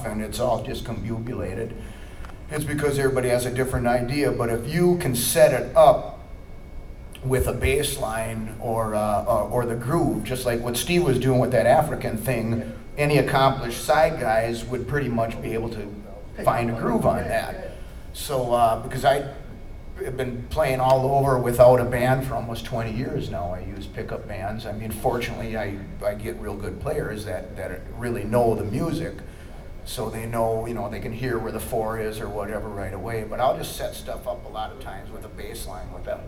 often it's all discombobulated, it's because everybody has a different idea. But if you can set it up with a bass line or the groove, just like what Steve was doing with that African thing, any accomplished side guys would pretty much be able to find a groove on that. So, because I've been playing all over without a band for almost 20 years now. I use pickup bands. I mean, fortunately, I get real good players that really know the music. So they know, they can hear where the 4 is or whatever right away. But I'll just set stuff up a lot of times with a bass line with that.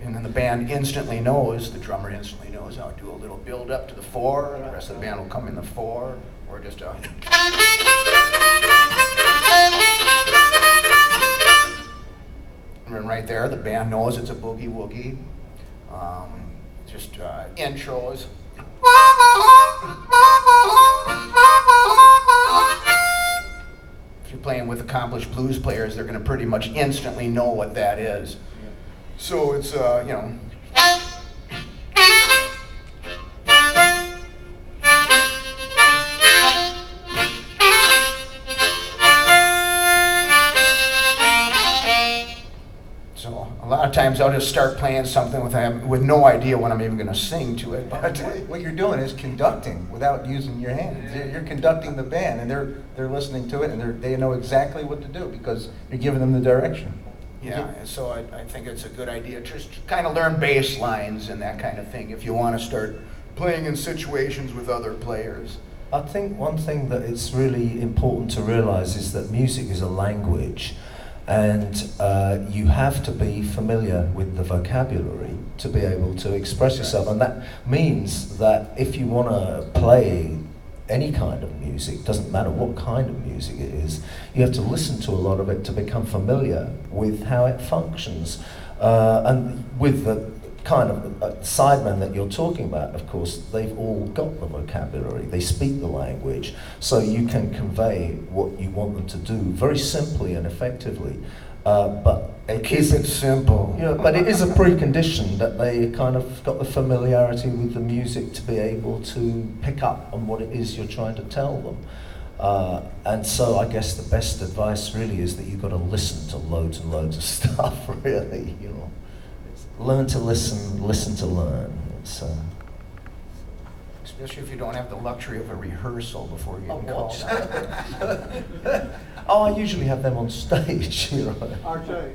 And then the band instantly knows, the drummer instantly knows, I'll do a little build up to the 4, and the rest of the band will come in the 4, or just a... And right there, the band knows it's a boogie woogie. Just intros. If you're playing with accomplished blues players, they're going to pretty much instantly know what that is. So it's, So a lot of times I'll just start playing something with no idea when I'm even going to sing to it. But what you're doing is conducting without using your hands. You're conducting the band, and they're listening to it, and they know exactly what to do because you're giving them the direction. Yeah, so I think it's a good idea. Just kind of learn bass lines and that kind of thing if you want to start playing in situations with other players. I think one thing that it's really important to realize is that music is a language, and you have to be familiar with the vocabulary to be able to express yourself. And that means that if you want to play any kind of music, doesn't matter what kind of music it is, you have to listen to a lot of it to become familiar with how it functions. And with the kind of sidemen that you're talking about, of course, they've all got the vocabulary, they speak the language, so you can convey what you want them to do very simply and effectively. But Keep it simple. Yeah, but it is a precondition that they kind of got the familiarity with the music to be able to pick up on what it is you're trying to tell them. And so I guess the best advice really is that you've got to listen to loads and loads of stuff, really, Learn to listen to learn. Especially if you don't have the luxury of a rehearsal before you get called. Oh, I usually have them on stage, RJ.